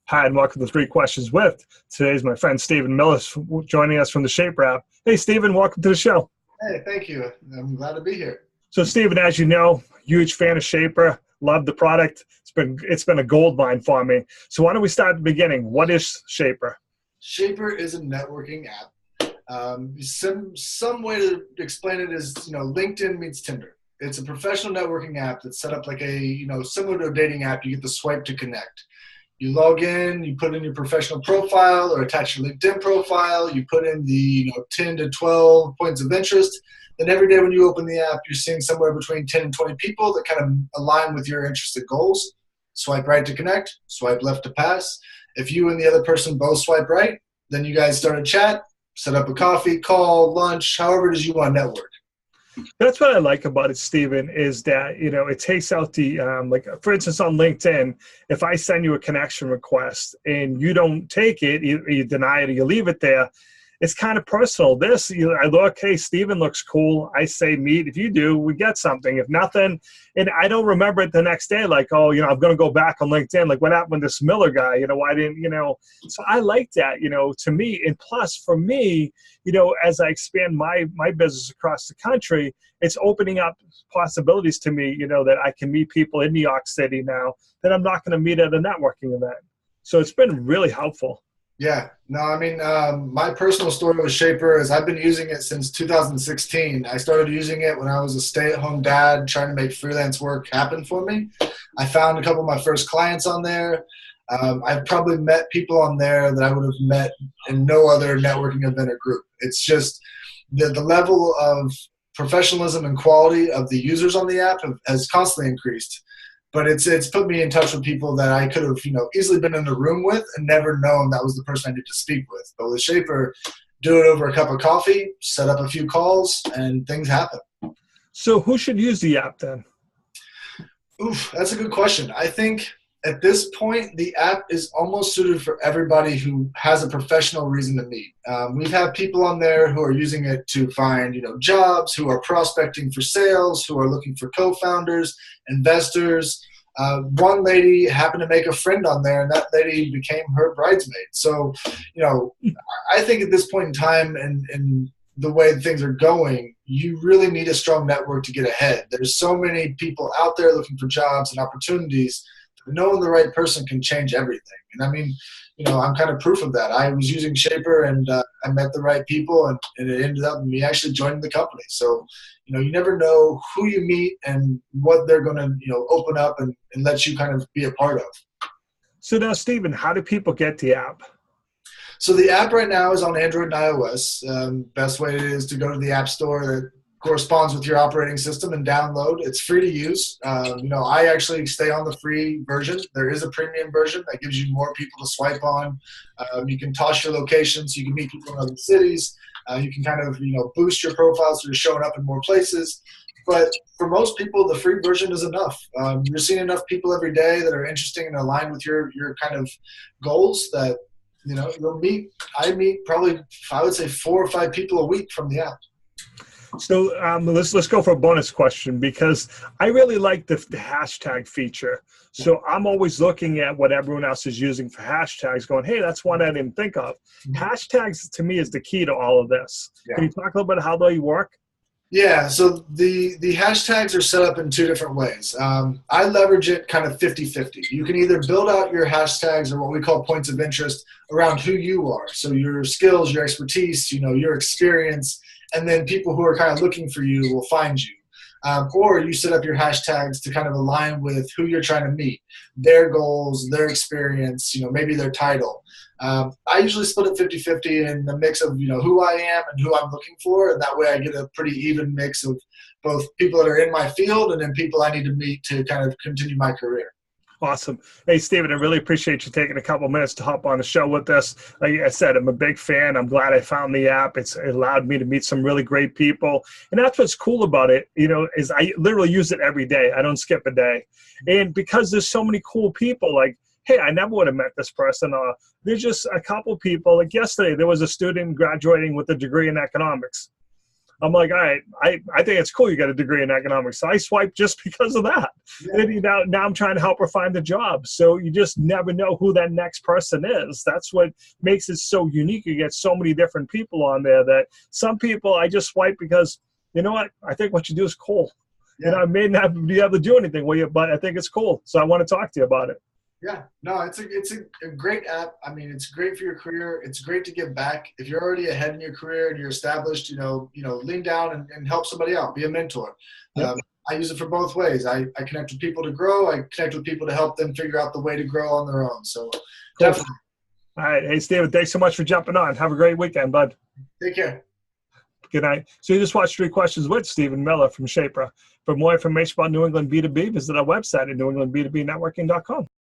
Hi, and welcome to Three Questions With. Today's my friend Stephen Millis joining us from the Shapr app. Hey, Stephen, welcome to the show. Hey, thank you. I'm glad to be here. So, Stephen, as you know, huge fan of Shapr, love the product. It's been a gold mine for me. So, why don't we start at the beginning? What is Shapr? Shapr is a networking app. Some way to explain it is, LinkedIn meets Tinder. It's a professional networking app that's set up like similar to a dating app. You get the swipe to connect. You log in, you put in your professional profile or attach your LinkedIn profile. You put in the 10 to 12 points of interest. Then every day when you open the app, you're seeing somewhere between 10 and 20 people that kind of align with your interested goals. Swipe right to connect, swipe left to pass. If you and the other person both swipe right, then you guys start a chat, set up a coffee, call, lunch, however it is you want to network. That's what I like about it, Stephen, is that, it takes out the, for instance, on LinkedIn, if I send you a connection request and you don't take it, you deny it or you leave it there, it's kind of personal. I look, hey, Stephen looks cool. I say meet. If you do, we get something. If nothing, and I don't remember it the next day, like, oh, I'm going to go back on LinkedIn. Like, what happened with this Miller guy? Why didn't, So I like that, to me. And plus, for me, as I expand my business across the country, it's opening up possibilities to me, that I can meet people in New York City now that I'm not going to meet at a networking event. So it's been really helpful. Yeah, no, my personal story with Shapr is I've been using it since 2016. I started using it when I was a stay-at-home dad trying to make freelance work happen for me. I found a couple of my first clients on there. I've probably met people on there that I would have met in no other networking event or group. It's just the level of professionalism and quality of the users on the app has constantly increased. But it's put me in touch with people that I could have easily been in a room with and never known that was the person I need to speak with. But with Shapr, do it over a cup of coffee, set up a few calls, and things happen. So who should use the app then? Oof, that's a good question. I think at this point, the app is almost suited for everybody who has a professional reason to meet. We've had people on there who are using it to find, jobs, who are prospecting for sales, who are looking for co-founders, investors. One lady happened to make a friend on there, and that lady became her bridesmaid. So, I think at this point in time and the way things are going, you really need a strong network to get ahead. There's so many people out there looking for jobs and opportunities. Knowing the right person can change everything. And I'm kind of proof of that. I was using Shapr and I met the right people and it ended up me actually joining the company. So, you never know who you meet and what they're going to, open up and let you kind of be a part of. So now, Stephen, how do people get the app? So the app right now is on Android and iOS. Best way is to go to the App Store that corresponds with your operating system and download. It's free to use. I actually stay on the free version. There is a premium version that gives you more people to swipe on. You can toss your location so you can meet people in other cities. You can kind of, boost your profile so you're showing up in more places. But for most people, the free version is enough. You're seeing enough people every day that are interesting and aligned with your kind of goals that, I meet probably, I would say 4 or 5 people a week from the app. So let's go for a bonus question because I really like the hashtag feature. So I'm always looking at what everyone else is using for hashtags going, hey, that's one I didn't think of. Hashtags to me is the key to all of this. Yeah. Can you talk a little bit how they work? Yeah, so the hashtags are set up in 2 different ways. I leverage it kind of 50-50. You can either build out your hashtags or what we call points of interest around who you are. So your skills, your expertise, your experience, and then people who are kind of looking for you will find you. Or you set up your hashtags to kind of align with who you're trying to meet, their goals, their experience, maybe their title. I usually split it 50-50 in the mix of, who I am and who I'm looking for. And that way I get a pretty even mix of both people that are in my field and then people I need to meet to kind of continue my career. Awesome. Hey, Stephen, I really appreciate you taking a couple minutes to hop on the show with us. Like I said, I'm a big fan. I'm glad I found the app. It allowed me to meet some really great people. And that's what's cool about it, is I literally use it every day. I don't skip a day. And because there's so many cool people, like, hey, I never would have met this person. There's just a couple people. Like yesterday, there was a student graduating with a degree in economics. I'm like, all right, I think it's cool you got a degree in economics. So I swipe just because of that. Yeah. And now I'm trying to help her find a job. So you just never know who that next person is. That's what makes it so unique. You get so many different people on there that some people I just swipe because, you know what, I think what you do is cool. Yeah. I may not be able to do anything with you, but I think it's cool. So I want to talk to you about it. Yeah, no, it's a great app. I mean, it's great for your career. It's great to give back. If you're already ahead in your career and you're established, lean down and help somebody out. Be a mentor. Yep. I use it for both ways. I connect with people to grow. I connect with people to help them figure out the way to grow on their own. So Cool. Definitely. All right. Hey, Steven, thanks so much for jumping on. Have a great weekend, bud. Take care. Good night. So you just watched 3 Questions with Stephen Miller from Shapr. For more information about New England B2B, visit our website at newenglandb2bnetworking.com.